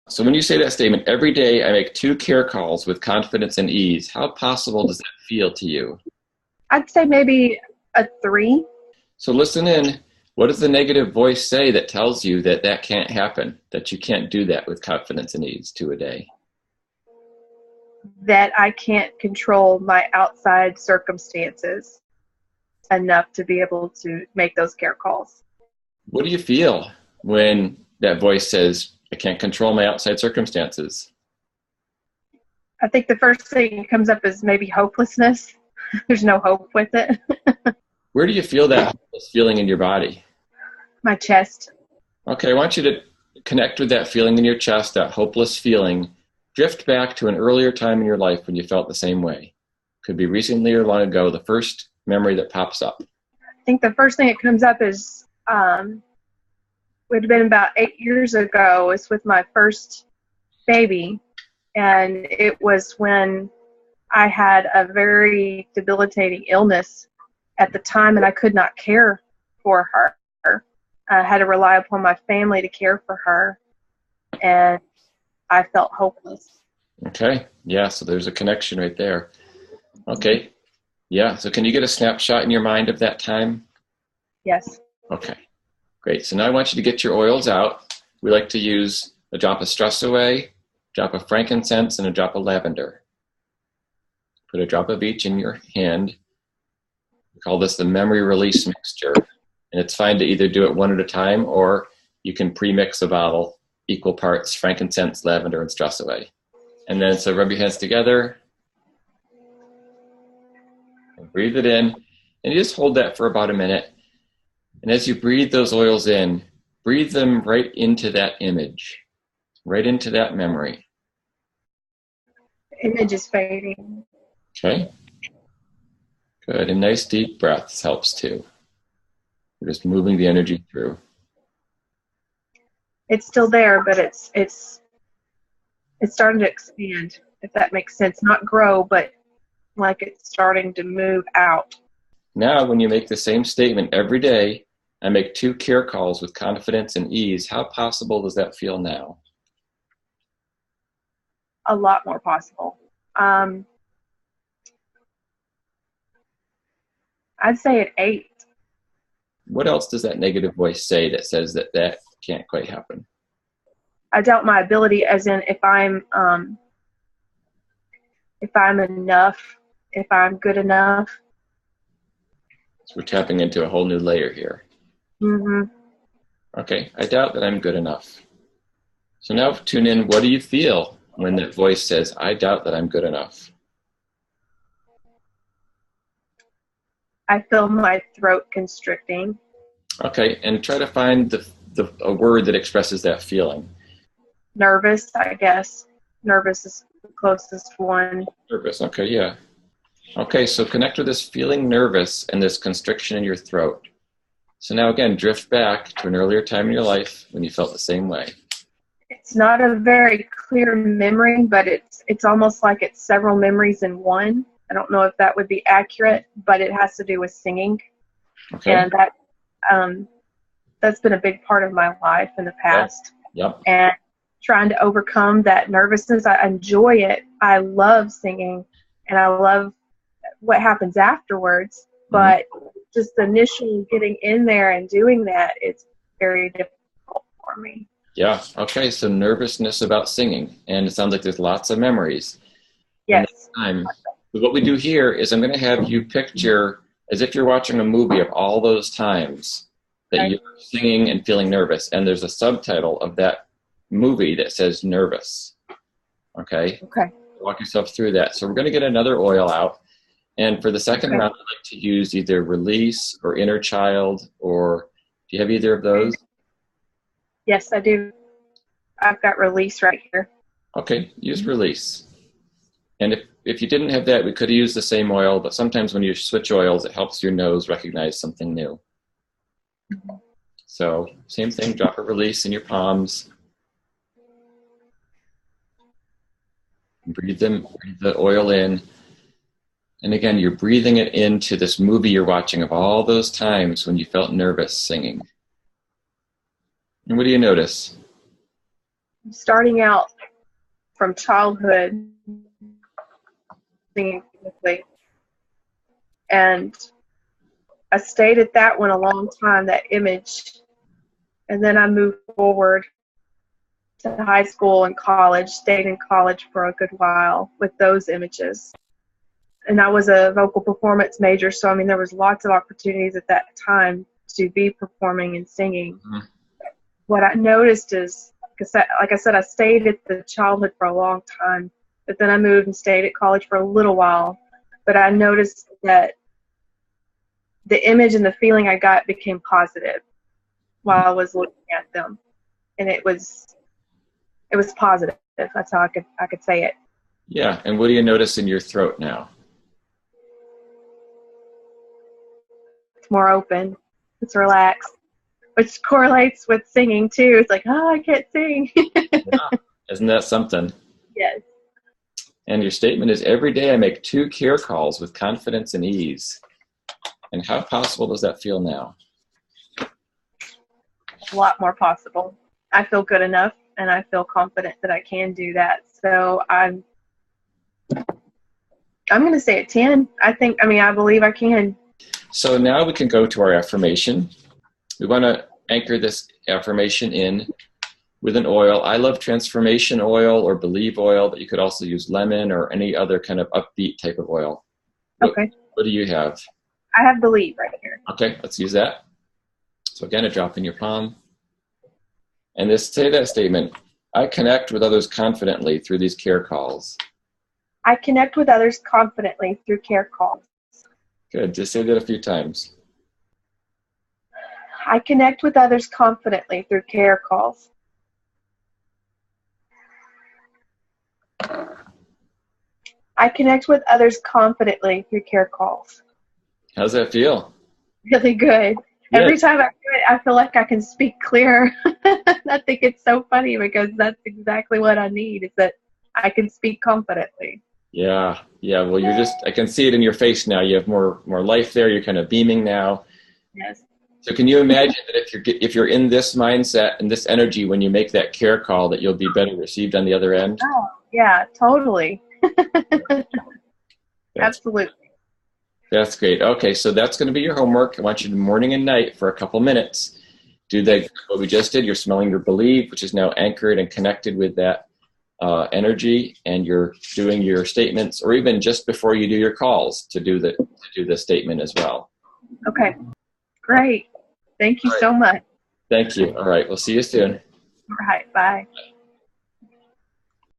So when you say that statement, every day I make 2 care calls with confidence and ease, how possible does that feel to you? I'd say maybe a 3. So listen in. What does the negative voice say that tells you that that can't happen, that you can't do that with confidence and ease 2 a day? That I can't control my outside circumstances enough to be able to make those care calls. What do you feel when that voice says, I can't control my outside circumstances? I think the first thing that comes up is maybe hopelessness. There's no hope with it. Where do you feel that hopeless feeling in your body? My chest. Okay, I want you to connect with that feeling in your chest, that hopeless feeling. Drift back to an earlier time in your life when you felt the same way. Could be recently or long ago, the first memory that pops up. I think the first thing that comes up is would have been about 8 years ago. It's with my first baby, and it was when I had a very debilitating illness at the time, and I could not care for her. I had to rely upon my family to care for her, and I felt hopeless. Okay, yeah, so there's a connection right there. Okay, yeah, so can you get a snapshot in your mind of that time? Yes. Okay, great. So now I want you to get your oils out. We like to use a drop of stress away, a drop of frankincense, and a drop of lavender. Put a drop of each in your hand. We call this the memory release mixture. And it's fine to either do it one at a time, or you can pre-mix a bottle, equal parts frankincense, lavender, and stress away. And then so rub your hands together, and breathe it in, and you just hold that for about a minute. And as you breathe those oils in, breathe them right into that image, right into that memory. Image is fading. Okay? Good. And nice deep breaths helps too. We're just moving the energy through. It's still there, but it's starting to expand, if that makes sense. Not grow, but like it's starting to move out. Now, when you make the same statement every day, I make 2 care calls with confidence and ease, how possible does that feel now? A lot more possible. I'd say at 8. What else does that negative voice say that says that that can't quite happen? I doubt my ability, as in if I'm enough, if I'm good enough. So we're tapping into a whole new layer here. Mm-hmm. Okay, I doubt that I'm good enough. So now tune in, what do you feel when that voice says, I doubt that I'm good enough? I feel my throat constricting. Okay, and try to find a word that expresses that feeling. Nervous, I guess. Nervous is the closest one. Nervous, okay, yeah. Okay, so connect with this feeling nervous and this constriction in your throat. So now again, drift back to an earlier time in your life when you felt the same way. It's not a very clear memory, but it's almost like it's several memories in one. I don't know if that would be accurate, but it has to do with singing. Okay. And that's been a big part of my life in the past. Yep. And trying to overcome that nervousness. I enjoy it. I love singing, and I love what happens afterwards. But just initially getting in there and doing that, it's very difficult for me. Yeah. Okay. So nervousness about singing, and it sounds like there's lots of memories. Yes. So what we do here is I'm going to have you picture as if you're watching a movie of all those times that you're singing and feeling nervous, and there's a subtitle of that movie that says nervous. Okay. Okay. Walk yourself through that. So we're going to get another oil out. And for the second round, I'd like to use either release or inner child, or do you have either of those? Yes, I do. I've got release right here. Okay, use release. And if you didn't have that, we could have used the same oil, but sometimes when you switch oils, it helps your nose recognize something new. So same thing, drop a release in your palms. Breathe the oil in. And again, you're breathing it into this movie you're watching of all those times when you felt nervous singing. And what do you notice? starting out from childhood singing quickly. And I stayed at that one a long time, that image. And then I moved forward to high school and college, stayed in college for a good while with those images. And I was a vocal performance major, so I mean there was lots of opportunities at that time to be performing and singing. Mm-hmm. What I noticed is, like I said, I stayed at the childhood for a long time, but then I moved and stayed at college for a little while. But I noticed that the image and the feeling I got became positive while I was looking at them, and it was positive. That's how I could say it. Yeah, and what do you notice in your throat now? It's more open. It's relaxed, which correlates with singing too. It's like, oh, I can't sing. Yeah. Isn't that something? Yes. And your statement is, every day I make 2 care calls with confidence and ease. And how possible does that feel now? A lot more possible. I feel good enough, and I feel confident that I can do that. So I'm going to say a 10. I believe I can. So now we can go to our affirmation. We want to anchor this affirmation in with an oil. I love transformation oil or believe oil, but you could also use lemon or any other kind of upbeat type of oil. Okay. What do you have? I have believe right here. Okay, let's use that. So again, a drop in your palm. And just say that statement. I connect with others confidently through these care calls. I connect with others confidently through care calls. Good, just say that a few times. I connect with others confidently through care calls. I connect with others confidently through care calls. How's that feel? Really good. Yeah. Every time I do it, I feel like I can speak clear. I think it's so funny because that's exactly what I need, is that I can speak confidently. Yeah. Well, I can see it in your face now. You have more life there. You're kind of beaming now. Yes. So can you imagine that if you're in this mindset and this energy when you make that care call, that you'll be better received on the other end? Oh, yeah, totally. Absolutely. That's great. Okay, so that's going to be your homework. I want you to morning and night for a couple minutes. Do what we just did. You're smelling your believe, which is now anchored and connected with that energy, and you're doing your statements, or even just before you do your calls, to do the statement as well. Okay, great. Thank you so much. Thank you. All right, we'll see you soon. All right, bye.